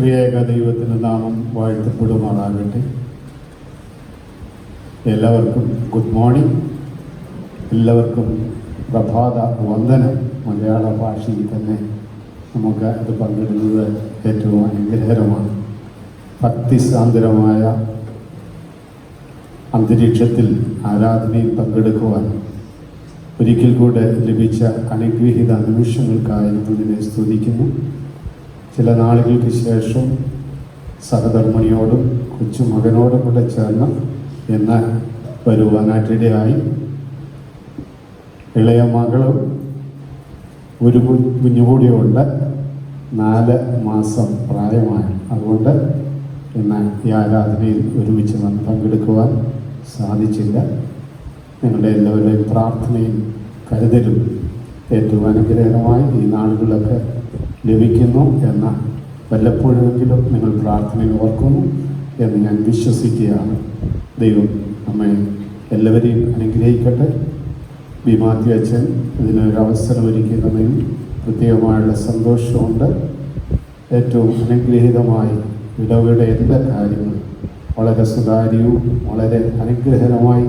ത്രിയേക ദൈവത്തിൻ്റെ നാമം വാഴ്ത്തപ്പെടുമാറാകട്ടെ. എല്ലാവർക്കും ഗുഡ് മോർണിംഗ്. എല്ലാവർക്കും പ്രഭാത വന്ദനം. മലയാള ഭാഷയിൽ തന്നെ നമുക്ക് ഇത് പങ്കിടുന്നത് ഏറ്റവും അനുഗ്രഹകരമാണ്. ഭക്തിസാന്ദ്രമായ അന്തരീക്ഷത്തിൽ ആരാധനയിൽ പങ്കെടുക്കുവാൻ ഒരിക്കൽ കൂടെ ലഭിച്ച അനുഗ്രഹീത നിമിഷങ്ങൾക്കായിരുന്നതിനെ സ്തുതിക്കുന്നു. ചില നാളുകൾക്ക് ശേഷം സഹധർമ്മിണിയോടും കൊച്ചുമകനോടും കൂടെ ചേർന്ന് എന്ന് വരുവാനായിട്ടിടയായി. ഇളയ മകളും ഒരു കുഞ്ഞുകൂടിയുണ്ട്, 4 മാസം പ്രായമായി. അതുകൊണ്ട് ഇന്ന് ഈ ആരാധനയിൽ ഒരുമിച്ച് വന്ന് പങ്കെടുക്കുവാൻ സാധിച്ചില്ല. നിങ്ങളുടെ എല്ലാവരുടെയും പ്രാർത്ഥനയും കരുതലും ഏറ്റവും അനുഗ്രഹമായി ഈ നാളുകളൊക്കെ ലഭിക്കുന്നു എന്ന് വല്ലപ്പോഴെങ്കിലും നിങ്ങൾ പ്രാർത്ഥനയിൽ ഓർക്കുന്നു എന്ന് ഞാൻ വിശ്വസിക്കുകയാണ്. ദൈവം നമ്മെ എല്ലാവരെയും അനുഗ്രഹിക്കട്ടെ. ബിമാത്തി അച്ഛൻ ഇതിനൊരവസരം ഒരുക്കുന്നതിൽ പ്രത്യേകമായുള്ള സന്തോഷമുണ്ട്. ഏറ്റവും അനുഗ്രഹീതമായി ഇടവയുടെ എല്ലാ കാര്യങ്ങളും വളരെ സുതാര്യവും വളരെ അനുഗ്രഹകരമായി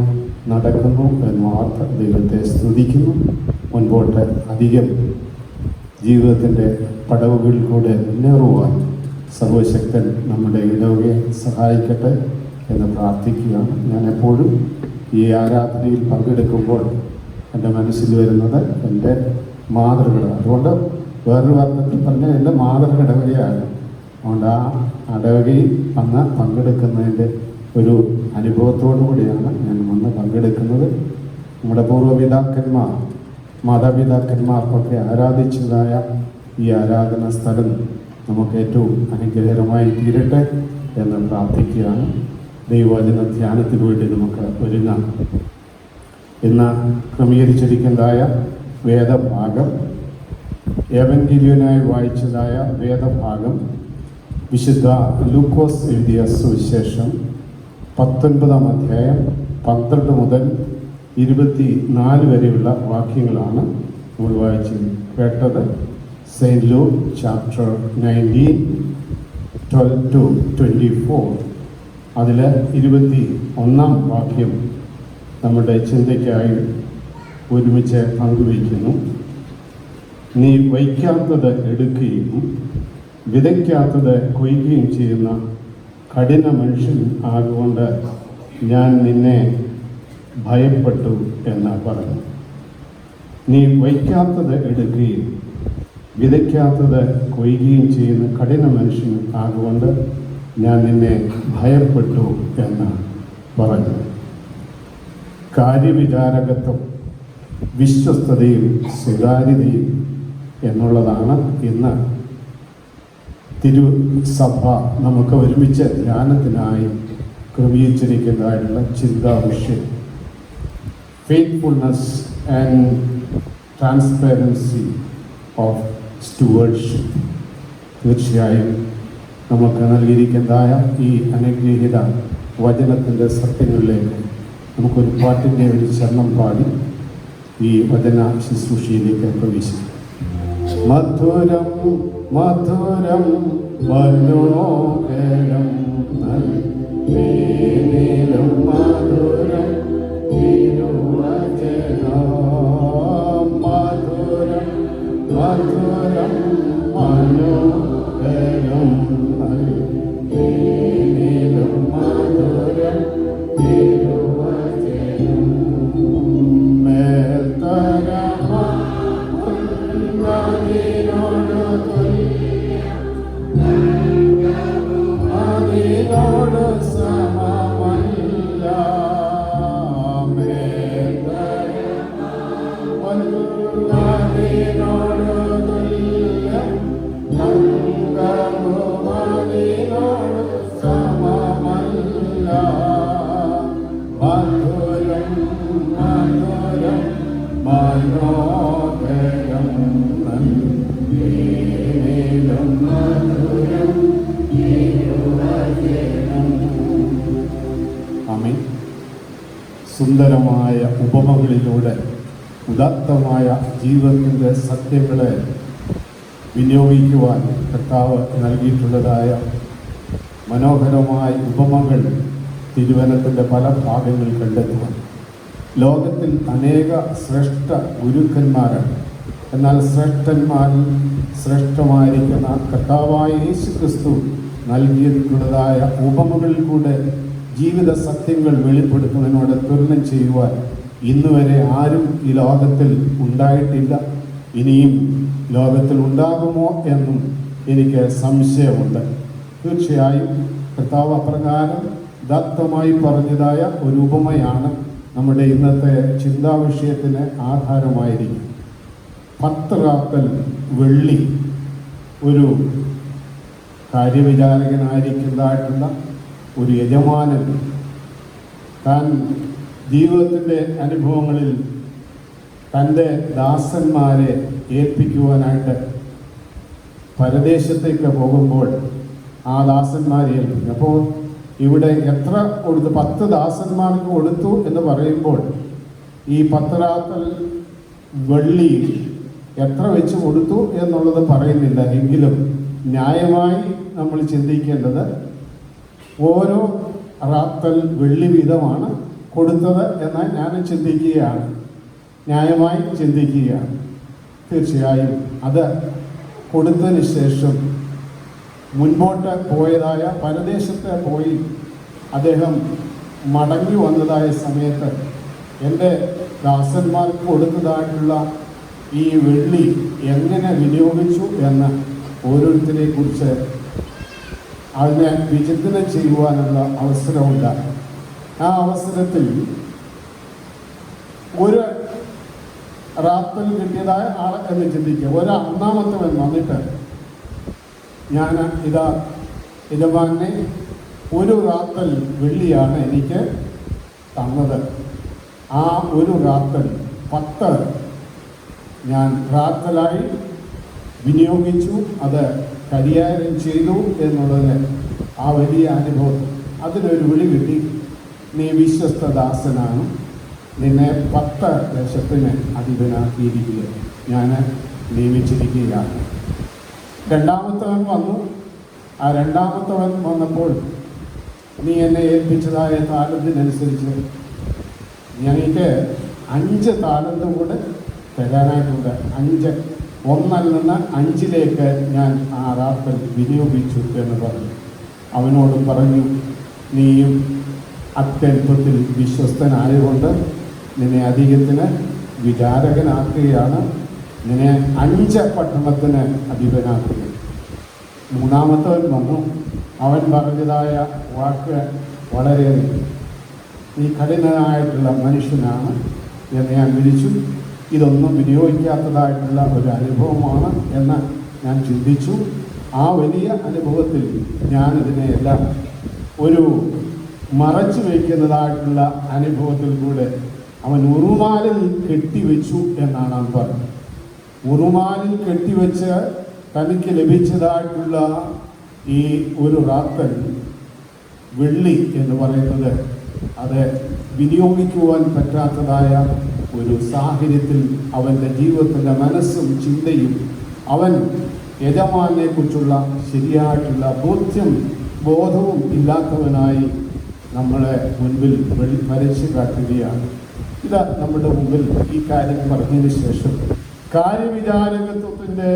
നടക്കുന്നു എന്ന് ഓർത്ത് ദൈവത്തെ സ്തുതിക്കുന്നു. മുൻപോട്ട് അധികം ജീവിതത്തിൻ്റെ പടവുകളിൽ കൂടെ മുന്നേറുവാൻ സർവശക്തൻ നമ്മുടെ ഇടവയെ സഹായിക്കട്ടെ എന്ന് പ്രാർത്ഥിക്കുകയാണ്. ഞാൻ എപ്പോഴും ഈ ആരാധനയിൽ പങ്കെടുക്കുമ്പോൾ എൻ്റെ മനസ്സിൽ വരുന്നത് എൻ്റെ മാതൃകട. അതുകൊണ്ട് വേറൊരു വർണ്ണത്തിൽ പറഞ്ഞാൽ എൻ്റെ മാതൃകടവകയാണ്. അതുകൊണ്ട് ആ ഇടവകയിൽ വന്ന് പങ്കെടുക്കുന്നതിൻ്റെ ഒരു അനുഭവത്തോടു കൂടിയാണ് ഞാൻ വന്ന് പങ്കെടുക്കുന്നത്. നമ്മുടെ പൂർവ്വപിതാക്കന്മാർ മാതാപിതാക്കന്മാർക്കൊക്കെ ആരാധിച്ചതായ ഈ ആരാധന സ്ഥലം നമുക്ക് ഏറ്റവും അനുഗ്രഹകരമായി തീരട്ടെ എന്ന് പ്രാർത്ഥിക്കുകയാണ്. ദൈവവചന ധ്യാനത്തിന് വേണ്ടി നമുക്ക് ഒരുങ്ങാം. ഇന്ന് ക്രമീകരിച്ചിരിക്കുന്നതായ വേദഭാഗം, ഏവൻഗേലിയനായി വായിച്ചതായ വേദഭാഗം വിശുദ്ധ ലൂക്കോസ് എഴുതിയ സുവിശേഷം 19-ാം അധ്യായം 12 മുതൽ 24 വരെയുള്ള വാക്യങ്ങളാണ് നമ്മൾ വായിച്ച് കേട്ടത്. Saint Luke chapter 19 12 to 24. അതിൽ 21-ാം വാക്യം നമ്മുടെ ചിന്തയ്ക്കായി ഒരുമിച്ച് പങ്കുവയ്ക്കുന്നു. നീ വയ്ക്കാത്തത് എടുക്കുകയും വിതയ്ക്കാത്തത് കൊയ്യുകയും ചെയ്യുന്ന കഠിന മനുഷ്യൻ ആകൊണ്ട് ഞാൻ നിന്നെ ഭയപ്പെട്ടു എന്ന് പറഞ്ഞു. നീ വയ്ക്കാത്തത് എടുക്കുകയും വിതയ്ക്കാത്തത് കൊയ്യുകയും ചെയ്യുന്ന കഠിന മനുഷ്യൻ ആകൊണ്ട് ഞാൻ നിന്നെ ഭയപ്പെട്ടു എന്ന് പറഞ്ഞു. കാര്യവിചാരകത്വം, വിശ്വസ്തതയും സ്വകാര്യതയും എന്നുള്ളതാണ് ഇന്ന് തിരുസഭ നമുക്ക് ഒരുമിച്ച് ധ്യാനത്തിനായി ക്രമീകരിച്ചിരിക്കുന്നതായിട്ടുള്ള ചിന്താ വിഷയം. Faithfulness and transparency of stewardship. തീർച്ചയായും നമുക്ക് നൽകിയിരിക്കുന്നതായ ഈ അനുഗ്രഹീത വചനത്തിൻ്റെ സത്യങ്ങളിലേക്ക് നമുക്കൊരു പാട്ടിൻ്റെ ഒരു ചരണം പാടി ഈ വചന ശുശ്രൂഷയിലേക്ക് പ്രവേശിക്കും. മധുരം മധുരം മനോഹരം നീലം മധുരം തിരുവചനം. മധുരം മധുരം മനോഹരം നീലം മധുരം തിരുവചനം. സുന്ദരമായ ഉപമകളിലൂടെ ഉദാത്തമായ ജീവിതത്തിൻ്റെ സത്യങ്ങളെ വിനിയോഗിക്കുവാൻ കർത്താവ് നൽകിയിട്ടുള്ളതായ മനോഹരമായ ഉപമകൾ തിരുവനത്തിൻ്റെ പല ഭാഗങ്ങളിൽ കണ്ടെത്തുവാൻ. ലോകത്തിൽ അനേക ശ്രേഷ്ഠ ഗുരുക്കന്മാരാണ്. എന്നാൽ ശ്രേഷ്ഠന്മാരിൽ ശ്രേഷ്ഠമായിരിക്കുന്ന കർത്താവായ യേശു ക്രിസ്തു നൽകിയിട്ടുള്ളതായ ഉപമകളിൽ കൂടെ ജീവിത സത്യങ്ങൾ വെളിപ്പെടുത്തുന്നതിനോട് തുലനം ചെയ്യുവാൻ ഇന്നുവരെ ആരും ഈ ലോകത്തിൽ ഉണ്ടായിട്ടില്ല. ഇനിയും ലോകത്തിൽ ഉണ്ടാകുമോ എന്നും എനിക്ക് സംശയമുണ്ട്. തീർച്ചയായും കർത്താവ് അപ്രകാരം ദത്തമായി പറഞ്ഞതായ ഒരു ഉപമയാണ് നമ്മുടെ ഇന്നത്തെ ചിന്താവിഷയത്തിന് ആധാരമായിരിക്കും. 10 റാത്തൽ വെള്ളി ഒരു കാര്യവിചാരകനായിരിക്കുന്നതായിട്ടുള്ള ഒരു യജമാനൻ താൻ ജീവിതത്തിൻ്റെ അനുഭവങ്ങളിൽ തൻ്റെ ദാസന്മാരെ ഏൽപ്പിക്കുവാനായിട്ട് പരദേശത്തേക്ക് പോകുമ്പോൾ ആ ദാസന്മാരെ ഏൽപ്പിക്കും. അപ്പോൾ ഇവിടെ എത്ര കൊടുത്തു? 10 ദാസന്മാർക്ക് കൊടുത്തു എന്ന് പറയുമ്പോൾ ഈ 10 റാത്തൽ വെള്ളി എത്ര വെച്ച് കൊടുത്തു എന്നുള്ളത് പറയുന്നില്ല. എങ്കിലും ന്യായമായി നമ്മൾ ചിന്തിക്കേണ്ടത് ഓരോ റാത്തൽ വെള്ളി വീതമാണ് കൊടുത്തത് എന്ന് ഞാൻ ചിന്തിക്കുകയാണ്, ന്യായമായി ചിന്തിക്കുകയാണ്. തീർച്ചയായും അത് കൊടുത്തതിന് ശേഷം മുൻപോട്ട് പോയതായ പരദേശത്ത് പോയി അദ്ദേഹം മടങ്ങി വന്നതായ സമയത്ത് എൻ്റെ ദാസന്മാർക്ക് കൊടുത്തതായിട്ടുള്ള ഈ വെള്ളി എങ്ങനെ വിനിയോഗിച്ചു എന്ന് ഓരോരുത്തരെ കുറിച്ച് അതിനെ വിചിന്തനം ചെയ്യുവാനുള്ള അവസരമുണ്ടായി. ആ അവസരത്തിൽ ഒരു റാത്തൽ കിട്ടിയതായ ആൾ എന്ന് ചിന്തിക്കുക. ഒന്നാമത്തവൻ വന്നിട്ട് ഞാൻ യജമാനെ ഒരു റാത്തൽ വെള്ളിയാണ് എനിക്ക് തന്നത്. ആ ഒരു റാത്തൽ 10 ഞാൻ റാത്തലായി വിനിയോഗിച്ചു, അത് കൈകാര്യം ചെയ്തു എന്നുള്ളതിന് ആ വലിയ അനുഭവം. അതിനൊരു വിളി കിട്ടി, നീ വിശ്വസ്ത ദാസനാണ്, നിന്നെ 10 ദേശത്തിന് അധിപനാക്കിയിരിക്കുക, ഞാൻ നിയമിച്ചിരിക്കുകയാണ്. രണ്ടാമത്തവൻ വന്നു. ആ രണ്ടാമത്തവൻ വന്നപ്പോൾ നീ എന്നെ ഏൽപ്പിച്ചതായ താലന്തിനനുസരിച്ച് എനിക്ക് 5 താലന്ത് കൂടെ തരാനായിട്ടുണ്ട്. 5 1 നിന്ന് 5ലേക്ക് ഞാൻ ആ റാത്തൽ വിനിയോഗിച്ചു എന്ന് പറഞ്ഞു. അവനോട് പറഞ്ഞു, നീയും അത്യല്പത്തിൽ വിശ്വസ്തനായതുകൊണ്ട് നിന്നെ അധികത്തിന് വിചാരകനാക്കുകയാണ്, നിന്നെ 5 പട്ടണത്തിന് അധിപനാക്കുക. മൂന്നാമത്തവൻ വന്നു. അവൻ പറഞ്ഞതായ വാക്ക് വളരെ, നീ കഠിനനായിട്ടുള്ള മനുഷ്യനാണ് എന്ന് ഞാൻ വിളിച്ചു. ഇതൊന്നും വിനിയോഗിക്കാത്തതായിട്ടുള്ള ഒരു അനുഭവമാണ് എന്ന് ഞാൻ ചിന്തിച്ചു. ആ വലിയ അനുഭവത്തിൽ ഞാനിതിനെയെല്ലാം ഒരു മറച്ചു വയ്ക്കുന്നതായിട്ടുള്ള അനുഭവത്തിൽ കൂടെ അവൻ ഉറുമാലിൽ കെട്ടിവെച്ചു എന്നാണ് അവൻ പറഞ്ഞത്. ഉറുമാലിൽ കെട്ടിവെച്ച് തനിക്ക് ലഭിച്ചതായിട്ടുള്ള ഈ ഒരു റാത്തൽ വെള്ളി എന്ന് പറയുന്നത് അത് വിനിയോഗിക്കുവാൻ പറ്റാത്തതായ ഒരു സാഹചര്യത്തിൽ അവൻ്റെ ജീവിതത്തിൻ്റെ മനസ്സും ചിന്തയും അവൻ യജമാനെ കുറിച്ചുള്ള ശരിയായിട്ടുള്ള ബോധവും ഇല്ലാത്തവനായി നമ്മളെ മുൻപിൽ വരച്ചു കാട്ടുകയാണ്. ഇത് നമ്മുടെ മുമ്പിൽ ഈ കാര്യം പറഞ്ഞതിന് ശേഷം കാര്യവിചാരകത്വത്തിൻ്റെ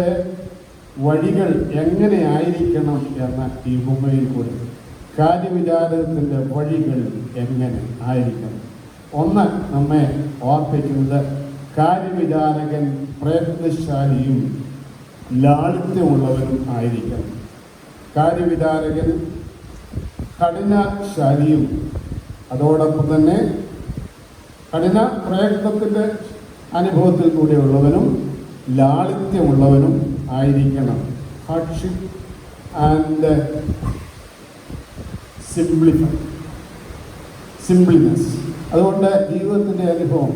വഴികൾ എങ്ങനെയായിരിക്കണം എന്ന ഈ ഉപമയിൽ കൂടി കാര്യവിചാരകത്തിൻ്റെ വഴികൾ എങ്ങനെ ആയിരിക്കണം. ഒന്ന് നമ്മെ ഓർപ്പിക്കുന്നത്, കാര്യവിചാരകൻ പ്രയത്നശാലിയും ലാളിത്യമുള്ളവരും ആയിരിക്കണം. കാര്യവിചാരകൻ കഠിനശാലിയും അതോടൊപ്പം തന്നെ കഠിന പ്രയത്നത്തിൻ്റെ അനുഭവത്തിൽ കൂടെയുള്ളവനും ലാളിത്യമുള്ളവനും ആയിരിക്കണം. Hardship and simpleness. അതുകൊണ്ട് ജീവിതത്തിൻ്റെ അനുഭവം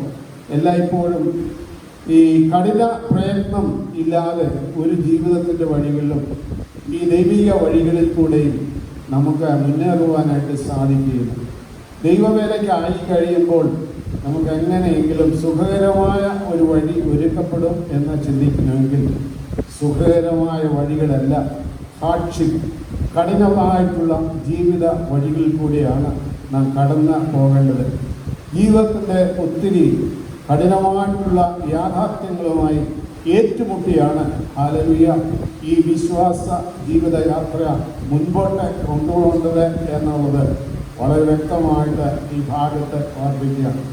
എല്ലായ്പ്പോഴും ഈ കഠിന പ്രയത്നം ഇല്ലാതെ ഒരു ജീവിതത്തിൻ്റെ വഴികളിലും ഈ ദൈവിക വഴികളിൽ കൂടെയും നമുക്ക് മുന്നേറുവാനായിട്ട് സാധിക്കുകയില്ല. ദൈവവേലയ്ക്ക് ആയി കഴിയുമ്പോൾ നമുക്ക് എങ്ങനെയെങ്കിലും സുഖകരമായ ഒരു വഴി ഒരുക്കപ്പെടും എന്ന് ചിന്തിക്കണമെങ്കിൽ സുഖകരമായ വഴികളല്ല, ഹാർഡ്ഷിപ്പ്, കഠിനമായിട്ടുള്ള ജീവിത വഴികളിൽ കൂടിയാണ് നാം കടന്നു പോകേണ്ടത്. ജീവിതത്തിൻ്റെ ഒത്തിരി കഠിനമായിട്ടുള്ള യാഥാർത്ഥ്യങ്ങളുമായി ഏറ്റുമുട്ടിയാണ് ഹല്ലേലൂയ ഈ വിശ്വാസ ജീവിതയാത്ര മുൻപോട്ട് കൊണ്ടുപോകേണ്ടത് എന്നുള്ളത് വളരെ വ്യക്തമായിട്ട് ഈ ഭാഗത്ത് ഓർമ്മിക്കുകയാണ്.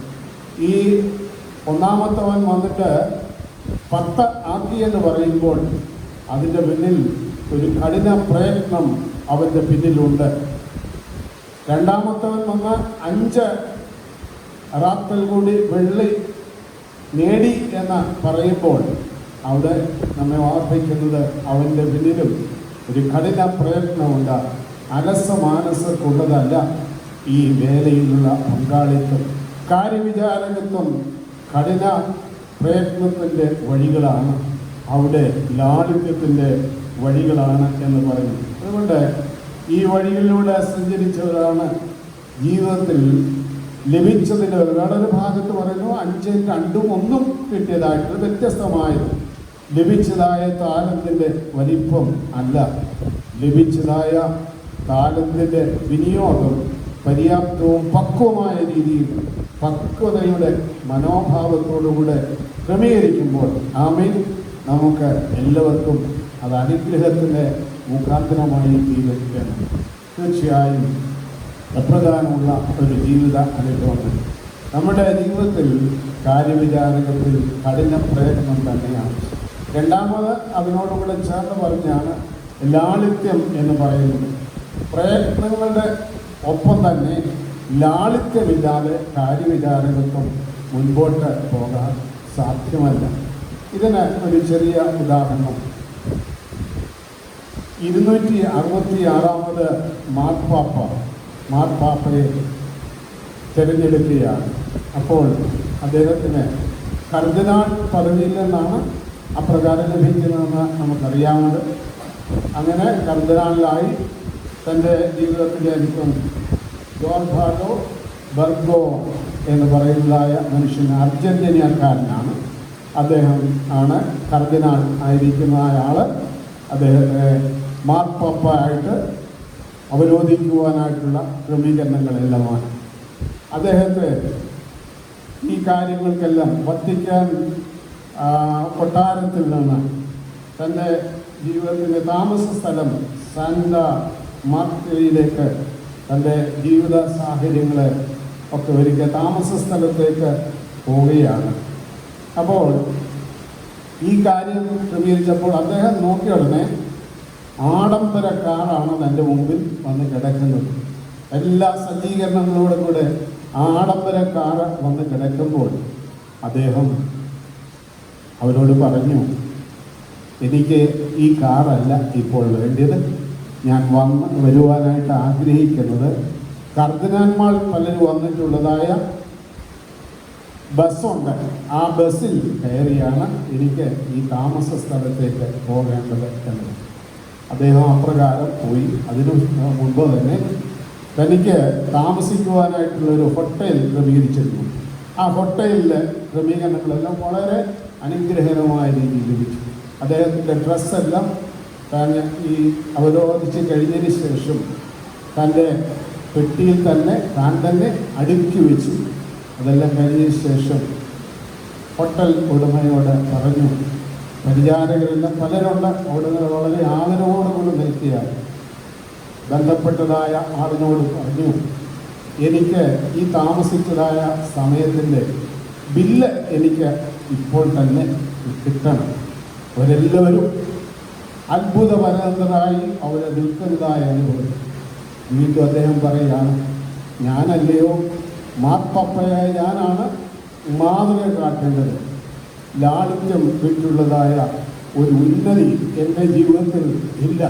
ഈ ഒന്നാമത്തവൻ വന്നിട്ട് 10 ആക്കിയെന്ന് പറയുമ്പോൾ അതിൻ്റെ പിന്നിൽ ഒരു കഠിന പ്രയത്നം അവൻ്റെ പിന്നിലുണ്ട്. രണ്ടാമത്തവൻ വന്ന് 5 റാത്തൽ കൂടി വെള്ളി നേടി എന്ന് പറയുമ്പോൾ അവിടെ നമ്മെ ഓർമ്മിക്കുന്നത് അവൻ്റെ പിന്നിലും ഒരു കഠിന പ്രയത്നമുണ്ട്. അലസമാനസക്കുള്ളതല്ല ഈ വേലയിലുള്ള പങ്കാളിത്തം. കാര്യവിചാരകത്വം കഠിന പ്രയത്നത്തിൻ്റെ വഴികളാണ്, അവിടെ ലാളിത്യത്തിൻ്റെ വഴികളാണ് എന്ന് പറയുന്നു. അതുകൊണ്ട് ഈ വഴികളിലൂടെ സഞ്ചരിച്ചവരാണ് ജീവിതത്തിൽ ലഭിച്ചതിൻ്റെ വേറൊരു ഭാഗത്ത് പറയുന്നു 5 2 1 കിട്ടിയതായിട്ട് വ്യത്യസ്തമായത്. ലഭിച്ചതായ താലന്തിൻ്റെ വലിപ്പം അല്ല, ലഭിച്ചതായ താലന്തിൻ്റെ വിനിയോഗം പര്യാപ്തവും പക്വമായ രീതിയിൽ പക്വതയുടെ മനോഭാവത്തോടുകൂടെ ക്രമീകരിക്കുമ്പോൾ ആമേൻ നമുക്ക് എല്ലാവർക്കും അത് അനുഗ്രഹത്തിൻ്റെ മുഖാന്തരമായി തീരുകയാണ്. തീർച്ചയായും അപ്രധാനമുള്ള ഒരു ജീവിത അനുഭവങ്ങൾ നമ്മുടെ ജീവിതത്തിൽ കാര്യവിചാരകത്തിൽ കഠിന പ്രയത്നം തന്നെയാണ്. രണ്ടാമത് അതിനോടുകൂടെ ചേർന്ന് പറഞ്ഞാണ് ലാളിത്യം എന്ന് പറയുന്നത്. പ്രയത്നങ്ങളുടെ ഒപ്പം തന്നെ ലാളിത്യമില്ലാതെ കാര്യവിചാരകത്വം മുൻപോട്ട് പോകാൻ സാധ്യമല്ല. ഇതിന് ഒരു ചെറിയ ഉദാഹരണം, 266 മാർപ്പാപ്പയെ തിരഞ്ഞെടുക്കുകയാണ്. അപ്പോൾ അദ്ദേഹത്തിന് കർദിനാൾ പദവിയിൽ നിന്നാണ് അപ്രകാരം ലഭിക്കുന്നതെന്ന് നമുക്കറിയാവുന്നത്. അങ്ങനെ കർദിനാളിലായി തൻ്റെ ജീവിതത്തിലെ അനുഭവം ജോർബാർഡോ ബർഗോ എന്ന് പറയുന്നതായ മനുഷ്യൻ അർജന്റീനക്കാരനാണ്. അദ്ദേഹം ആണ് കർദിനാൾ ആയിരിക്കുന്നതായ ആൾ. അദ്ദേഹത്തെ മാർപ്പാപ്പയായിട്ട് അവരോധിക്കുവാനായിട്ടുള്ള ക്രമീകരണങ്ങളെല്ലാമാണ്. അദ്ദേഹത്തെ ഈ കാര്യങ്ങൾക്കെല്ലാം വത്തിക്കാൻ കൊട്ടാരത്തിൽ നിന്ന് തൻ്റെ ജീവിതത്തിൻ്റെ താമസ സ്ഥലം സാന്ത മാർത്തയിലേക്ക് തൻ്റെ ജീവിത സാഹചര്യങ്ങളെ ഒക്കെ ഒരുക്കിയ താമസ സ്ഥലത്തേക്ക് പോവുകയാണ്. അപ്പോൾ ഈ കാര്യം ക്രമീകരിച്ചപ്പോൾ അദ്ദേഹം നോക്കിയ ഉടനെ ആഡംബര കാറാണ് തൻ്റെ മുമ്പിൽ വന്ന് കിടക്കുന്നത്. എല്ലാ സജ്ജീകരണങ്ങളോടും കൂടെ ആഡംബര കാറ് വന്ന് കിടക്കുമ്പോൾ അദ്ദേഹം അവരോട് പറഞ്ഞു, എനിക്ക് ഈ കാറല്ല ഇപ്പോൾ വേണ്ടത്, ഞാൻ വരുവാനായിട്ട് ആഗ്രഹിക്കുന്നത് കർദിനാന്മാർ പലരും വന്നിട്ടുള്ളതായ ബസ്സുണ്ട്, ആ ബസ്സിൽ കയറിയാണ് എനിക്ക് ഈ താമസ സ്ഥലത്തേക്ക് പോകേണ്ടത് എന്നത്. അദ്ദേഹം അപ്രകാരം പോയി. അതിനു മുമ്പ് തന്നെ തനിക്ക് താമസിക്കുവാനായിട്ടുള്ളൊരു ഹോട്ടൽ ക്രമീകരിച്ചിരുന്നു. ആ ഹോട്ടലിലെ ക്രമീകരണങ്ങളെല്ലാം വളരെ അനുഗ്രഹകരമായ രീതിയിൽ ലഭിച്ചു. അദ്ദേഹത്തിൻ്റെ ഡ്രസ്സെല്ലാം താൻ ഈ അവരോധിച്ച് കഴിഞ്ഞതിന് ശേഷം തൻ്റെ പെട്ടിയിൽ തന്നെ താൻ തന്നെ അടുക്കി വെച്ചു. അതെല്ലാം കഴിഞ്ഞതിന് ശേഷം ഹോട്ടൽ ഉടമയോട് പറഞ്ഞു, പരിചാരകരെല്ലാം പലരുണ്ട്, അവിടുന്ന് വളരെ ആദരവോടുകൂടി നിൽക്കുകയാണ്. ബന്ധപ്പെട്ടതായ ആളിനോട് പറഞ്ഞു, എനിക്ക് ഈ താമസിച്ചതായ സമയത്തിൻ്റെ ബില്ല് എനിക്ക് ഇപ്പോൾ തന്നെ കിട്ടണം. അവരെല്ലാവരും അത്ഭുതപരന്തരായി അവരെ നിൽക്കുന്നതായ അനുഭവം. വീണ്ടും അദ്ദേഹം പറയുകയാണ്, ഞാനല്ലയോ മാർപ്പാപ്പയായ ഞാനാണ് മാതൃക കാട്ടേണ്ടത്. ലാളിത്യം വിട്ടുള്ളതായ ഒരു ഉന്നതി എൻ്റെ ജീവിതത്തിൽ ഇല്ല.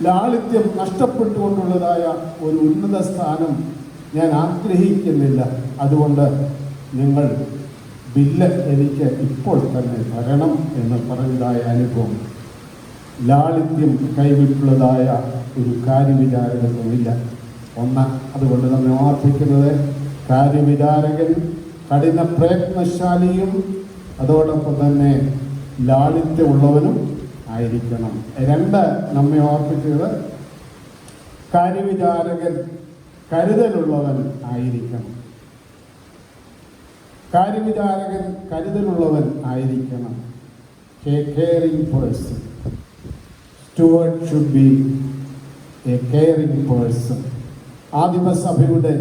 ലാളിത്യം നഷ്ടപ്പെട്ടുകൊണ്ടുള്ളതായ ഒരു ഉന്നത സ്ഥാനം ഞാൻ ആഗ്രഹിക്കുന്നില്ല. അതുകൊണ്ട് നിങ്ങൾ ബില്ല് എനിക്ക് ഇപ്പോൾ തന്നെ തരണം എന്ന് പറഞ്ഞതായ അനുഭവം. ലാളിത്യം കൈവിട്ടുള്ളതായ ഒരു കാര്യവിചാരകത്വമില്ല. അതുകൊണ്ട് നമ്മെ ഓർപ്പിക്കുന്നത് കാര്യവിചാരകൻ കഠിന പ്രയത്നശാലിയും അതോടൊപ്പം തന്നെ ലാളിത്യമുള്ളവനും ആയിരിക്കണം. 2 നമ്മെ ഓർപ്പിച്ചത് കാര്യവിചാരകൻ കരുതലുള്ളവൻ ആയിരിക്കണം. കാര്യവിചാരകൻ കരുതലുള്ളവൻ ആയിരിക്കണം. A caring person. Steward should be a caring person. ആദിമസഭയുടെ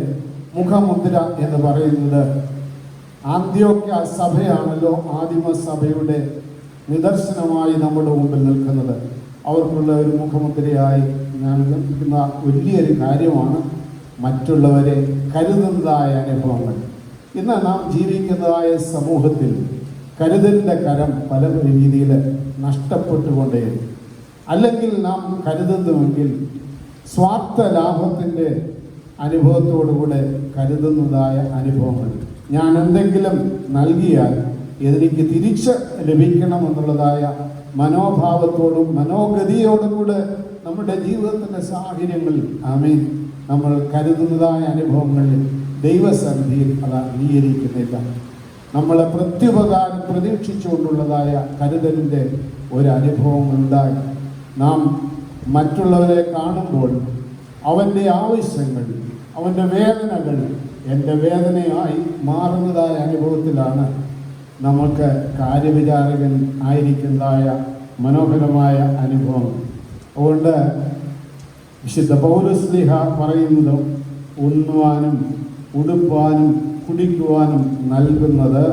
മുഖമുദ്ര എന്ന് പറയുന്നത് ആന്ത്യോക്യ സഭയാണല്ലോ ആദിമസഭയുടെ നിദർശനമായി നമ്മുടെ മുമ്പിൽ നിൽക്കുന്നത്. അവർക്കുള്ള ഒരു മുഖമുദ്രയായി ഞാൻ നിൽക്കുന്ന വലിയൊരു കാര്യമാണ് മറ്റുള്ളവരെ കരുതുന്നതായ അനുഭവങ്ങൾ. ഇന്ന് നാം ജീവിക്കുന്നതായ സമൂഹത്തിൽ കരുതലിൻ്റെ കരം പല രീതിയിൽ നഷ്ടപ്പെട്ടുകൊണ്ടേയിരിക്കും. അല്ലെങ്കിൽ നാം കരുതുന്നുവെങ്കിൽ സ്വാർത്ഥ ലാഭത്തിൻ്റെ അനുഭവത്തോടുകൂടെ കരുതുന്നതായ അനുഭവങ്ങൾ. ഞാൻ എന്തെങ്കിലും നൽകിയാൽ എനിക്ക് തിരിച്ച് ലഭിക്കണമെന്നുള്ളതായ മനോഭാവത്തോടും മനോഗതിയോടും കൂടെ നമ്മുടെ ജീവിതത്തിൻ്റെ സാഹചര്യങ്ങളിൽ ആമേൻ നമ്മൾ കരുതുന്നതായ അനുഭവങ്ങളിൽ ദൈവസന്നിധിയിൽ അത് അംഗീകരിക്കുന്നില്ല. നമ്മളെ പ്രത്യുപകാരം പ്രതീക്ഷിച്ചുകൊണ്ടുള്ളതായ കരുതലിൻ്റെ ഒരു അനുഭവങ്ങളുണ്ടായി. നാം മറ്റുള്ളവരെ കാണുമ്പോൾ അവൻ്റെ ആവശ്യങ്ങൾ, അവൻ്റെ വേദനകൾ എൻ്റെ വേദനയായി മാറുന്നതായ അനുഭവത്തിലാണ് നമുക്ക് കാര്യവിചാരകൻ ആയിരിക്കുന്നതായ മനോഹരമായ അനുഭവം. അതുകൊണ്ട് വിശുദ്ധ പൗലോസ്ലീഹ പറയുന്നതും ഉണ്ണുവാനും ഉടുപ്പാനും കുടിക്കുവാനും നൽകുന്നത്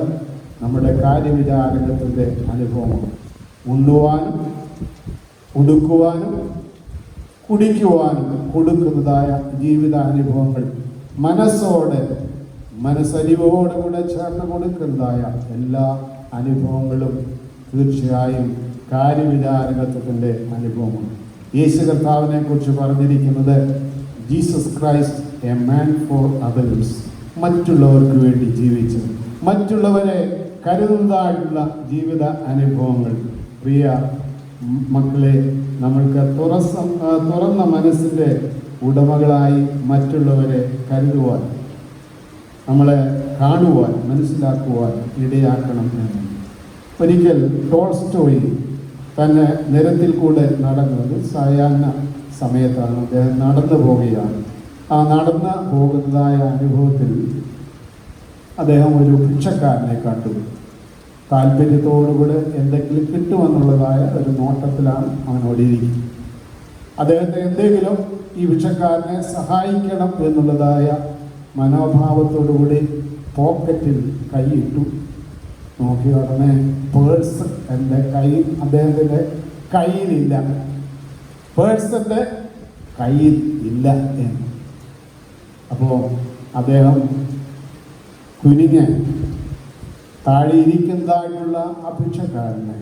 നമ്മുടെ കാര്യവിചാരകത്തിൻ്റെ അനുഭവമാണ്. ഉണ്ണുവാനും ഉടുക്കുവാനും കുടിക്കുവാനും കൊടുക്കുന്നതായ ജീവിതാനുഭവങ്ങൾ മനസ്സലിവോടുകൂടെ ചേർന്ന് കൊടുക്കുന്നതായ എല്ലാ അനുഭവങ്ങളും തീർച്ചയായും കാര്യവിചാരകത്വത്തിൻ്റെ അനുഭവമാണ്. യേശു കർത്താവിനെ കുറിച്ച് പറഞ്ഞിരിക്കുന്നത് Jesus Christ a man for others, മറ്റുള്ളവർക്ക് വേണ്ടി ജീവിച്ചു മറ്റുള്ളവരെ കരുതുന്നതായിട്ടുള്ള ജീവിത അനുഭവങ്ങൾ. പ്രിയ മക്കളെ, നമ്മൾക്ക് തുറന്ന മനസ്സിൻ്റെ ഉടമകളായി മറ്റുള്ളവരെ കരുതുവാൻ, നമ്മളെ കാണുവാൻ, മനസ്സിലാക്കുവാൻ ഇടയാക്കണം എന്ന്. ഒരിക്കൽ ടോൾസ്റ്റോയ് തന്നെ നിരത്തിൽ കൂടെ നടന്നത് സായാഹ്ന സമയത്താണ്. അദ്ദേഹം നടന്നു പോവുകയാണ്. ആ നടന്ന് പോകുന്നതായ അനുഭവത്തിൽ അദ്ദേഹം ഒരു ഭിക്ഷക്കാരനെ കണ്ടു. താല്പര്യത്തോടുകൂടെ എന്തെങ്കിലും കിട്ടുമെന്നുള്ളതായ ഒരു നോട്ടത്തിലാണ് അവൻ ഓടിയിരിക്കുന്നത്. അദ്ദേഹത്തെ എന്തെങ്കിലും ഈ ഭിക്ഷക്കാരനെ സഹായിക്കണം എന്നുള്ളതായ മനോഭാവത്തോടുകൂടി പോക്കറ്റിൽ കൈയിട്ടു. നോക്കി ഉടനെ പേഴ്സ് എൻ്റെ അദ്ദേഹത്തിൻ്റെ കയ്യിലില്ല. പേഴ്സൻ്റെ കയ്യിൽ ഇല്ല എന്ന്. അപ്പോൾ അദ്ദേഹം കുനിഞ്ഞ് താഴെ ഇരിക്കുന്നതായിട്ടുള്ള ആ ഭിക്ഷക്കാരനെ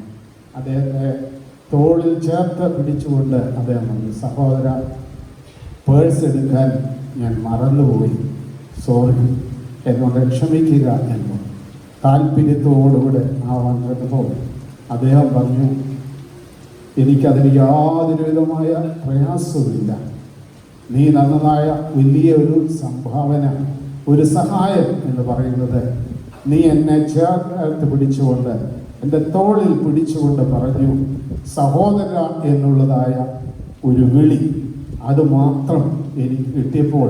അദ്ദേഹത്തെ തോളിൽ ചേർത്ത് പിടിച്ചുകൊണ്ട് അദ്ദേഹം പറഞ്ഞു, സഹോദര, പേഴ്സ് എടുക്കാൻ ഞാൻ മറന്നുപോയി, സോറി, എന്നോട് ക്ഷമിക്കുക എന്ന് താല്പര്യത്തോടുകൂടെ ആ വന്നപ്പോൾ അദ്ദേഹം പറഞ്ഞു, എനിക്കതിന് യാതൊരു വിധമായ പ്രയാസവുമില്ല. നീ നന്നതായ വലിയ ഒരു സംഭാവന, ഒരു സഹായം എന്ന് പറയുന്നത് നീ എന്നെ ചേർത്ത് പിടിച്ചുകൊണ്ട് എൻ്റെ തോളിൽ പിടിച്ചുകൊണ്ട് പറഞ്ഞു, സഹോദര എന്നുള്ളതായ ഒരു വിളി, അത് മാത്രം എനിക്ക് കിട്ടിയപ്പോൾ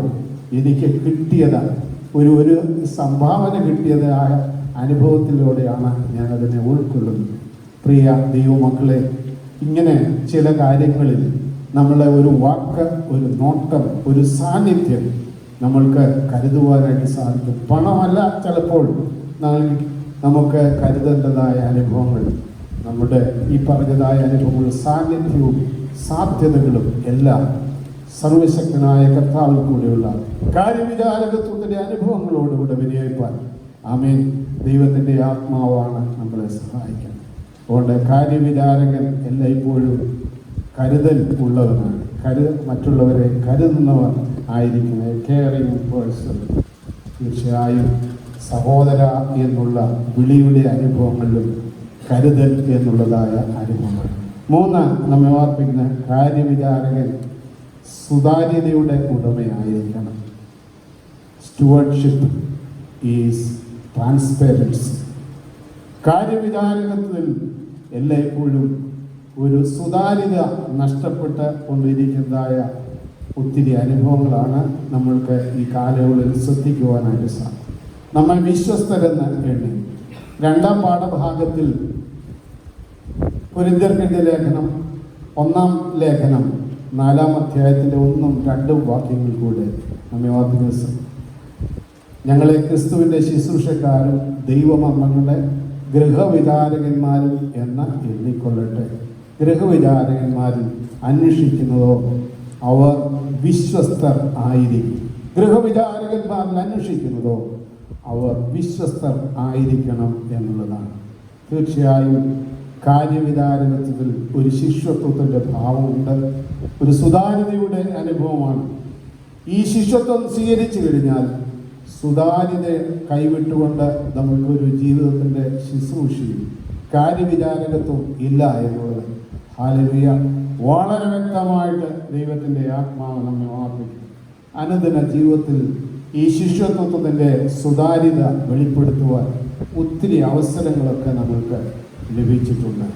എനിക്ക് കിട്ടിയത് ഒരു സംഭാവന കിട്ടിയതായ അനുഭവത്തിലൂടെയാണ് ഞാനതിനെ ഉൾക്കൊള്ളുന്നത്. പ്രിയ ദൈവമക്കളെ, ഇങ്ങനെ ചില കാര്യങ്ങളിൽ നമ്മളെ ഒരു വാക്ക്, ഒരു നോട്ടം, ഒരു സാന്നിധ്യം നമ്മൾക്ക് കരുതുവാനായിട്ട് സാധിക്കും. പണമല്ല ചിലപ്പോൾ നമുക്ക് കരുതേണ്ടതായ അനുഭവങ്ങൾ, നമ്മുടെ ഈ പറഞ്ഞതായ അനുഭവങ്ങൾ, സാന്നിധ്യവും സാധ്യതകളും എല്ലാം സർവശക്തനായ കർത്താവിൽ കൂടെയുള്ള കാര്യവിചാരകത്വത്തിൻ്റെ അനുഭവങ്ങളോടുകൂടെ വിനിയോഗിക്കാൻ ആമേൻ ദൈവത്തിൻ്റെ ആത്മാവാണ് നമ്മളെ സഹായിക്കുന്നത്. അതുകൊണ്ട് കാര്യവിചാരകൻ എല്ലായ്പ്പോഴും കരുതൽ ഉള്ളവനാണ്, മറ്റുള്ളവരെ കരുതുന്നവർ ആയിരിക്കുന്നത്, കെയറിങ് പേഴ്സൺ. തീർച്ചയായും സഹോദര എന്നുള്ള വിളിയുടെ അനുഭവങ്ങളിലും കരുതൽ എന്നുള്ളതായ അനുഭവങ്ങൾ. 3, നമ്മെ ഓർപ്പിക്കുന്ന കാര്യവിചാരകൻ സുതാര്യതയുടെ ഉടമയായിരിക്കണം. Stewardship is transparency. കാര്യവിചാരകത്തിൽ എല്ലായ്പ്പോഴും ഒരു സുതാര്യത നഷ്ടപ്പെട്ട് കൊണ്ടിരിക്കുന്നതായ ഒത്തിരി അനുഭവങ്ങളാണ് നമ്മൾക്ക് ഈ കാലയളവിൽ ശ്രദ്ധിക്കുവാനായിട്ട് സാധിക്കും. നമ്മൾ വിശ്വസ്തരെന്ന് എണ്ണി. രണ്ടാം പാഠഭാഗത്തിൽ കൊരിന്ത്യർക്കെഴുതിയ ലേഖനം 1-ാം ലേഖനം 4-ാം അധ്യായത്തിൻ്റെ 1-ഉം 2-ഉം വാക്യങ്ങൾ കൂടെ നമ്മെ ഓർമ്മിപ്പിക്കുന്നു. ഞങ്ങളെ ക്രിസ്തുവിൻ്റെ ശുശ്രൂഷക്കാരും ദൈവമങ്ങളുടെ ഗൃഹവിചാരകന്മാരും എന്ന് എണ്ണിക്കൊള്ളട്ടെ. ഗൃഹവിചാരകന്മാരിൽ അന്വേഷിക്കുന്നതോ അവർ വിശ്വസ്തർ ആയിരിക്കും. ഗൃഹവിചാരകന്മാരിൽ അന്വേഷിക്കുന്നതോ അവർ വിശ്വസ്തർ ആയിരിക്കണം എന്നുള്ളതാണ്. തീർച്ചയായും കാര്യവിചാരകത്വത്തിൽ ഒരു ശിഷ്യത്വത്തിൻ്റെ ഭാവമുണ്ട്, ഒരു സുതാര്യതയുടെ അനുഭവമാണ്. ഈ ശിഷ്യത്വം സ്വീകരിച്ചു കഴിഞ്ഞാൽ സുതാര്യത കൈവിട്ടുകൊണ്ട് നമുക്കൊരു ജീവിതത്തിൻ്റെ ശുശ്രൂഷയും കാര്യവിചാരകത്വം ഇല്ല എന്നുള്ളത് ഹല്ലേലൂയ വളരെ വ്യക്തമായിട്ട് ദൈവത്തിൻ്റെ ആത്മാവ് നമ്മെ ഓർമ്മിക്കും. അനുദിന ജീവിതത്തിൽ ഈ ശിഷ്യത്വത്തിൻ്റെ സുതാര്യത വെളിപ്പെടുത്തുവാൻ ഒത്തിരി അവസരങ്ങളൊക്കെ നമുക്ക് ലഭിച്ചിട്ടുണ്ട്.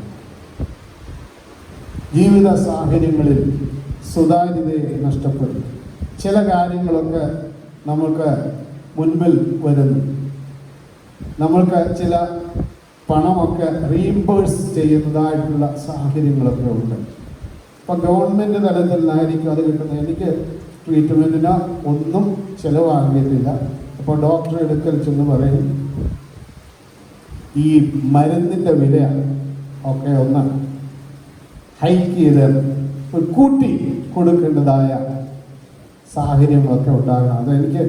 ജീവിത സാഹചര്യങ്ങളിൽ സുതാര്യതയെ നഷ്ടപ്പെടും. ചില കാര്യങ്ങളൊക്കെ നമുക്ക് മുൻപിൽ വരുന്നു. നമ്മൾക്ക് ചില പണമൊക്കെ റീഇംബേഴ്സ് ചെയ്യുന്നതായിട്ടുള്ള സാഹചര്യങ്ങളൊക്കെ ഉണ്ട്. ഇപ്പം ഗവൺമെൻറ് തലത്തിലായിരിക്കും അത് കിട്ടുന്നത്. എനിക്ക് ട്രീറ്റ്മെൻറ്റിന് ഒന്നും ചിലവാകിയിട്ടില്ല. അപ്പോൾ ഡോക്ടർ എടുക്കൽ ചെന്ന് പറയും ഈ മരുന്നിൻ്റെ വില ഒക്കെ ഒന്ന് ഹൈക്ക് ചെയ്ത് കൂട്ടി കൊടുക്കേണ്ടതായ സാഹചര്യങ്ങളൊക്കെ ഉണ്ടാകണം. അതെനിക്ക്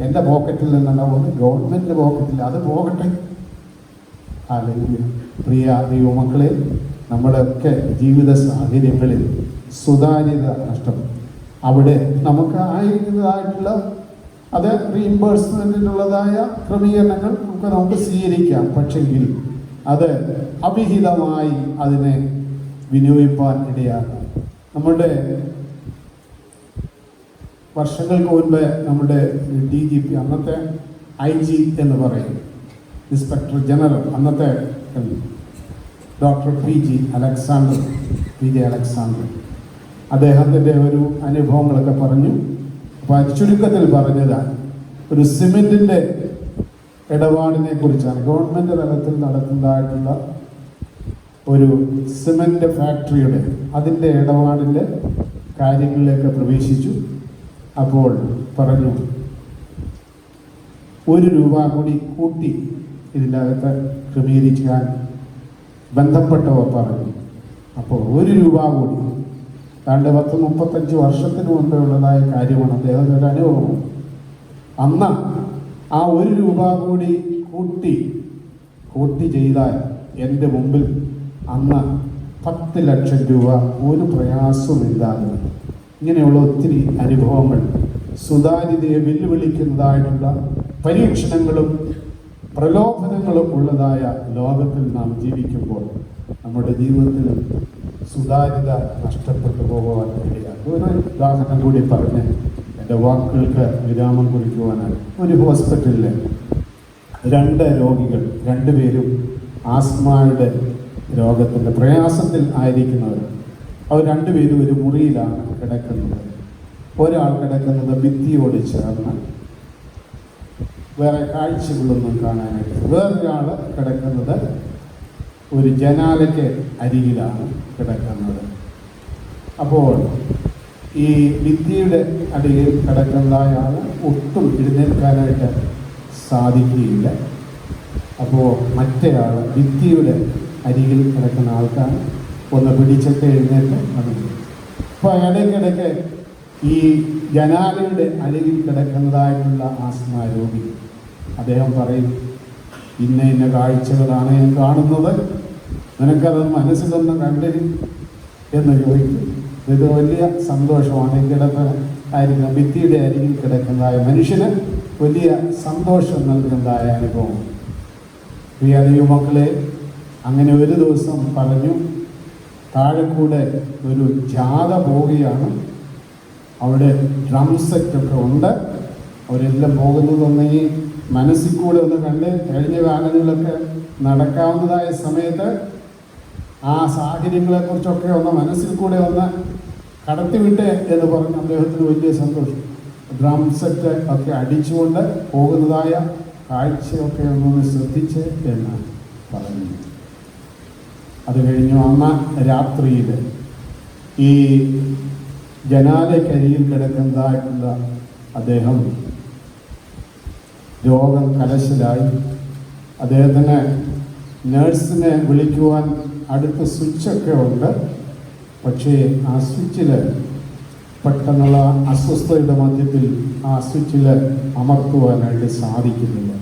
എൻ്റെ പോക്കറ്റിൽ നിന്നല്ല, ഒന്ന് ഗവൺമെൻറ് പോക്കറ്റിൽ അത് പോകട്ടെ. അല്ലെങ്കിൽ പ്രിയ ദൈവമക്കളെ, നമ്മുടെയൊക്കെ ജീവിത സാഹചര്യങ്ങളിൽ സുതാര്യത നഷ്ടപ്പെടും. അവിടെ നമുക്ക് ആയിരിക്കുന്നതായിട്ടുള്ള അത് റീഇംബേഴ്സ്മെൻറ്റിനുള്ളതായ ക്രമീകരണങ്ങൾ നമുക്ക് സ്വീകരിക്കാം. പക്ഷെങ്കിൽ അത് അവിഹിതമായി അതിനെ വിനിയോഗിക്കാൻ ഇടയാക്കാം. നമ്മുടെ വർഷങ്ങൾക്ക് മുൻപ് നമ്മുടെ DGP, അന്നത്തെ IG എന്ന് പറയും, ഇൻസ്പെക്ടർ ജനറൽ, അന്നത്തെ ഡോക്ടർ PJ അലക്സാണ്ടർ, അദ്ദേഹത്തിൻ്റെ ഒരു അനുഭവങ്ങളൊക്കെ പറഞ്ഞു. അപ്പോൾ ചുരുക്കത്തിൽ പറഞ്ഞതാണ് ഒരു സിമെൻറ്റിൻ്റെ ഇടപാടിനെ കുറിച്ചാണ്. ഗവൺമെൻറ് തലത്തിൽ നടത്തുന്നതായിട്ടുള്ള ഒരു സിമെൻറ്റ് ഫാക്ടറിയുടെ അതിൻ്റെ ഇടപാടിൻ്റെ കാര്യങ്ങളിലേക്ക് പ്രവേശിച്ചു. അപ്പോൾ പറഞ്ഞു ₹1 കൂടി കൂട്ടി ഇതിൻ്റെ അകത്ത് ക്രമീകരിക്കാൻ ബന്ധപ്പെട്ടവർ പറഞ്ഞു. അപ്പോൾ ₹1 കൂടി 10-35 വർഷത്തിന് മുമ്പേ ഉള്ളതായ കാര്യമാണ്. അദ്ദേഹത്തിൻ്റെ ഒരു അനുഭവം. അന്ന് ആ ₹1 കൂടി കൂട്ടി ചെയ്താൽ എൻ്റെ മുമ്പിൽ അന്ന് 10 ലക്ഷം രൂപ ഒരു പ്രയാസമില്ലാതെ. ഇങ്ങനെയുള്ള ഒത്തിരി അനുഭവങ്ങൾ, സുതാര്യതയെ വെല്ലുവിളിക്കുന്നതായിട്ടുള്ള പരീക്ഷണങ്ങളും പ്രലോഭനങ്ങളും ഉള്ളതായ ലോകത്തിൽ നാം ജീവിക്കുമ്പോൾ നമ്മുടെ ജീവിതത്തിൽ സുതാര്യത നഷ്ടപ്പെട്ടു പോകാൻ ഇടയാണ്. ഒരു ഉദാഹരണം കൂടി പറഞ്ഞ് എൻ്റെ വാക്കുകൾക്ക് വിരാമം കുറിക്കുവാനായി. ഒരു ഹോസ്പിറ്റലിൽ 2 രോഗികൾ, 2 പേരും ആസ്മയുടെ രോഗത്തിൻ്റെ പ്രയാസത്തിൽ ആയിരിക്കുന്നവർ. അവർ 2 പേരും ഒരു മുറിയിലാണ് കിടക്കുന്നത്. ഒരാൾ കിടക്കുന്നത് ഭിത്തിയോട് ചേർന്ന്, വേറെ കാഴ്ചകളൊന്നും കാണാനായിട്ട്. വേറൊരാൾ കിടക്കുന്നത് ഒരു ജനാലയ്ക്ക് അരികിലാണ് കിടക്കുന്നത്. അപ്പോൾ ഈ ഭിത്തിയുടെ അടിയിൽ കിടക്കുന്നതായ ആൾ ഒട്ടും എഴുന്നേൽക്കാനായിട്ട് സാധിക്കുകയില്ല. അപ്പോൾ മറ്റേയാൾ ഭിത്തിയുടെ അരികിൽ കിടക്കുന്ന ആൾക്കാണ് ഒന്ന് പിടിച്ചൊക്കെ എഴുന്നേറ്റ് നടന്നു. അപ്പോൾ ഇടയ്ക്കിടയ്ക്ക് ഈ ജനാലയുടെ അരികിൽ കിടക്കുന്നതായിട്ടുള്ള ആസ്മ രോഗി അദ്ദേഹം പറയും, ഇന്ന കാഴ്ചകളാണ് ഞാൻ കാണുന്നത്, നിനക്കത് മനസ്സിലൊന്നും കണ്ടിരി എന്ന് ചോദിക്കും. ഇത് വലിയ സന്തോഷമാണ്. ഈ ആയിരിക്കുന്ന ഭിത്തിയുടെ അരികിൽ കിടക്കുന്നതായ മനുഷ്യന് വലിയ സന്തോഷം നൽകുന്നതായ അനുഭവം. പ്രിയ ദൈവമക്കളെ, അങ്ങനെ ഒരു ദിവസം പറഞ്ഞു, താഴെക്കൂടെ ഒരു ജാഥ പോവുകയാണ്. അവിടെ ഡ്രം സെറ്റൊക്കെ ഉണ്ട്. അവരെല്ലാം പോകുന്നതൊന്നെങ്കിൽ മനസ്സിൽ കൂടെ ഒന്ന് കണ്ട് കഴിഞ്ഞ കാലങ്ങളിലൊക്കെ നടക്കാവുന്നതായ സമയത്ത് ആ സാഹചര്യങ്ങളെക്കുറിച്ചൊക്കെ ഒന്ന് മനസ്സിൽ കൂടെ ഒന്ന് കടത്തിവിട്ടെ എന്ന് പറഞ്ഞ് അദ്ദേഹത്തിന് വലിയ സന്തോഷം. ഡ്രം സെറ്റ് ഒക്കെ അടിച്ചുകൊണ്ട് പോകുന്നതായ കാഴ്ചയൊക്കെ ഒന്നൊന്ന് ശ്രദ്ധിച്ച് എന്ന് പറഞ്ഞു. അത് കഴിഞ്ഞു അന്ന് രാത്രിയിൽ ഈ ജനാലക്കരിയിൽ കിടക്കുന്നതായിട്ടുള്ള അദ്ദേഹം രോഗം കലശലായി. അദ്ദേഹത്തിന് നേഴ്സിനെ വിളിക്കുവാൻ അടുത്ത സ്വിച്ചൊക്കെ ഉണ്ട്. പക്ഷേ ആ സ്വിച്ചിൽ പെട്ടെന്നുള്ള അസ്വസ്ഥതയുടെ മധ്യത്തിൽ ആ സ്വിച്ചിൽ അമർത്തുവാനായിട്ട് സാധിക്കുന്നില്ല.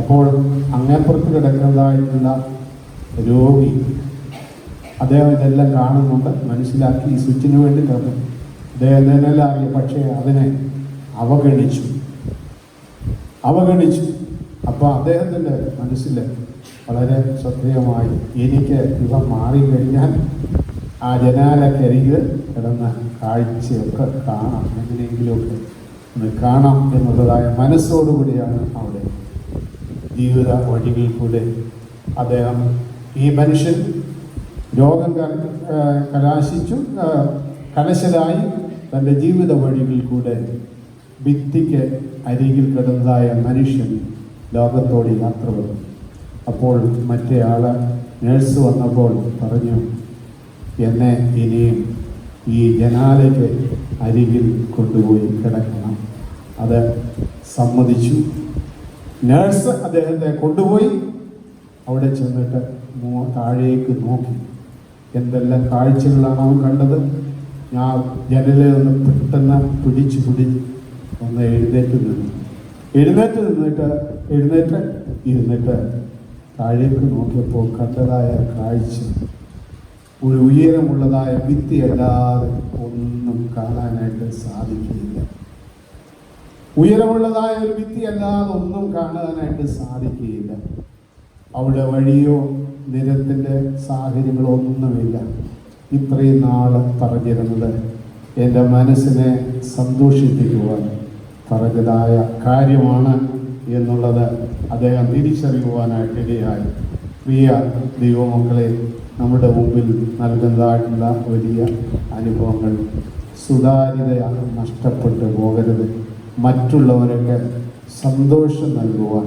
അപ്പോൾ അങ്ങേപ്പുറത്ത് കിടക്കുന്നതായിട്ടുള്ള രോഗി അദ്ദേഹം ഇതെല്ലാം കാണുന്നുണ്ട്, മനസ്സിലാക്കി ഈ സ്വിച്ചിന് വേണ്ടി കിടന്നു. അദ്ദേഹം തന്നെല്ലാം അറിയാം, പക്ഷേ അതിനെ അവഗണിച്ചു. അപ്പോൾ അദ്ദേഹത്തിൻ്റെ മനസ്സിൽ വളരെ ശ്രദ്ധേയമായി, എനിക്ക് ഇവ മാറിക്കഴിഞ്ഞാൽ ആ ജനാലക്കരികിൽ കിടന്ന കാഴ്ചയൊക്കെ കാണാം, എങ്ങനെയെങ്കിലുമൊക്കെ ഒന്ന് കാണാം എന്നുള്ളതായ മനസ്സോടുകൂടിയാണ് അവിടെ ജീവിത വഴികളിൽ കൂടെ അദ്ദേഹം, ഈ മനുഷ്യൻ രോഗം കലശലായി തൻ്റെ ജീവിത വഴികളിൽ കൂടെ ഭിത്തിക്ക് അരികിൽ കിടന്നതായ മനുഷ്യൻ ലോകത്തോട് യാത്ര വന്നു. അപ്പോൾ മറ്റേ ആള് നേഴ്സ് വന്നപ്പോൾ പറഞ്ഞു, എന്നെ ഇനിയും ഈ ജനാലയ്ക്ക് അരികിൽ കൊണ്ടുപോയി കിടക്കണം. അത് സമ്മതിച്ചു. നേഴ്സ് അദ്ദേഹത്തെ കൊണ്ടുപോയി. അവിടെ ചെന്നിട്ട് താഴേക്ക് നോക്കി. എന്തെല്ലാം കാഴ്ചകളാണ് അവൻ കണ്ടത്. ഞാൻ ജനലിൽ ഒന്ന് പെട്ടെന്ന് പിടിച്ച് ഒന്ന് എഴുന്നേറ്റ് ഇരുന്നിട്ട് താഴേക്ക് നോക്കിയപ്പോൾ കണ്ടതായ കാഴ്ച ഒരു ഉയരമുള്ളതായ ഭിത്തിയല്ലാതെ ഒന്നും കാണാനായിട്ട് സാധിക്കില്ല. ഉയരമുള്ളതായ ഒരു ഭിത്തിയല്ലാതെ ഒന്നും കാണാനായിട്ട് സാധിക്കുകയില്ല. അവിടെ വഴിയോ നിരത്തിൻ്റെ സാഹചര്യങ്ങളോ ഒന്നുമില്ല. ഇത്രയും നാൾ പറഞ്ഞിരുന്നത് എൻ്റെ മനസ്സിനെ സന്തോഷിപ്പിക്കുവാൻ പറഞ്ഞതായ കാര്യമാണ് എന്നുള്ളത് അദ്ദേഹം തിരിച്ചറിയുവാനായിട്ടിടയായി. പ്രിയ ദൈവമക്കളെ, നമ്മുടെ മുമ്പിൽ നൽകുന്നതായിട്ടുള്ള വലിയ അനുഭവങ്ങൾ സുതാര്യതയാണ്, നഷ്ടപ്പെട്ടു പോകരുത്. മറ്റുള്ളവരൊക്കെ സന്തോഷം നൽകുവാൻ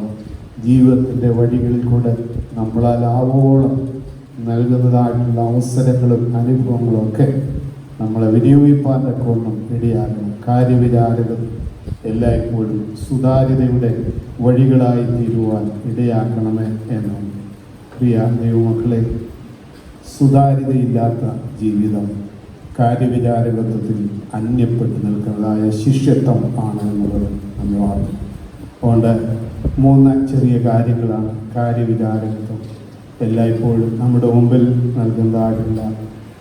ജീവിതത്തിൻ്റെ വഴികളിൽ കൂടെ നമ്മളാൽ ആവോളം നൽകുന്നതായിട്ടുള്ള അവസരങ്ങളും അനുഭവങ്ങളും ഒക്കെ നമ്മളെ വിനിയോഗിപ്പാൻ തക്കവണ്ണം ഇടയാകണം. കാര്യവിചാരകം എല്ലായ്പ്പോഴും സുതാര്യതയുടെ വഴികളായി തീരുവാൻ ഇടയാക്കണമേ എന്നാണ്. പ്രിയ ദൈവമക്കളെ, സുതാര്യതയില്ലാത്ത ജീവിതം കാര്യവിചാരകത്വത്തിൽ അന്യപ്പെട്ട് നിൽക്കുന്നതായ ശിഷ്യത്വം ആണ് എന്നുള്ളത് നമ്മൾ അറിയും. അതുകൊണ്ട് 3 ചെറിയ കാര്യങ്ങളാണ് കാര്യവിചാരകത്വം എല്ലായ്പ്പോഴും നമ്മുടെ മുമ്പിൽ നൽകുന്നതായിട്ടുള്ള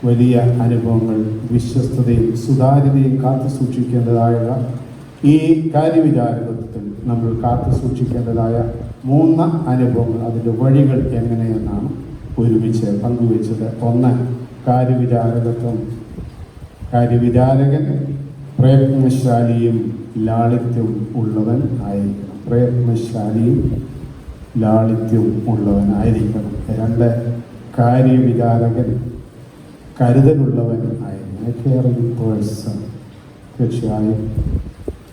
വലിയ അനുഭവങ്ങൾ. വിശ്വസ്തതയും സുതാര്യതയും കാത്തു സൂക്ഷിക്കേണ്ടതായ ഈ കാര്യവിചാരകത്വത്തിൽ നമ്മൾ കാത്തു സൂക്ഷിക്കേണ്ടതായ 3 അനുഭവങ്ങൾ, അതിൻ്റെ വഴികൾ എങ്ങനെയെന്നാണ് ഒരുമിച്ച് പങ്കുവെച്ചത്. 1, കാര്യവിചാരകൻ പ്രയത്നശാലിയും ലാളിത്യവും ഉള്ളവൻ ആയിരിക്കണം. പ്രയത്നശാലിയും ലാളിത്യവും ഉള്ളവനായിരിക്കണം. 2, കാര്യവിചാരകൻ കരുതലുള്ളവൻ ആയിരിക്കണം. Caring person. തീർച്ചയായും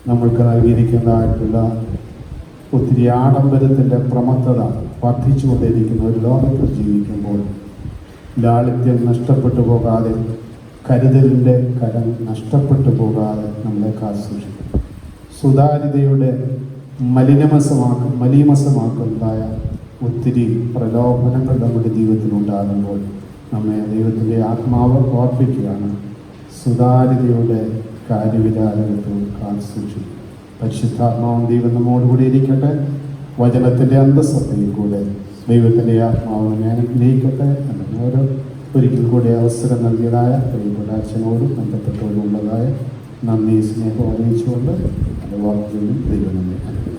നമ്മൾക്ക് നൽകിയിരിക്കുന്നതായിട്ടുള്ള ഒത്തിരി ആഡംബരത്തിൻ്റെ പ്രമത്തത വർദ്ധിച്ചുകൊണ്ടിരിക്കുന്ന ഒരു ലോകത്ത് ജീവിക്കുമ്പോൾ ലാളിത്യം നഷ്ടപ്പെട്ടു പോകാതെ, കരുതലിൻ്റെ കരം നഷ്ടപ്പെട്ടു പോകാതെ നമ്മളെ കാത്തുസൂക്ഷിക്കും. സുതാര്യതയുടെ മലീമസമാക്കുന്നതായ ഒത്തിരി പ്രലോഭനങ്ങൾ നമ്മുടെ ജീവിതത്തിലുണ്ടാകുമ്പോൾ നമ്മെ ദൈവത്തിൻ്റെ ആത്മാവ് ഓർപ്പിക്കുകയാണ്. സുതാര്യതയുടെ കാര്യവിചാരകത്വം കാത്തുസൂക്ഷിക്കും. പരിശുദ്ധാത്മാവും ദൈവം നമ്മോടുകൂടി ഇരിക്കട്ടെ. വചനത്തിൻ്റെ അന്തസ്സത്തയിൽ കൂടെ ദൈവത്തിൻ്റെ ആത്മാവിനെ അനുഗ്രഹിക്കട്ടെ എന്ന് ഒരിക്കൽ കൂടി അവസരം നൽകിയതായ പ്രിയപ്പെട്ട അച്ഛനോടും ബന്ധപ്പെട്ടവരുള്ളതായ നന്ദി, സ്നേഹം അറിയിച്ചുകൊണ്ട് എൻ്റെ വാക്കുകളിലും ദൈവം നമ്മെ അനുഗ്രഹിക്കും.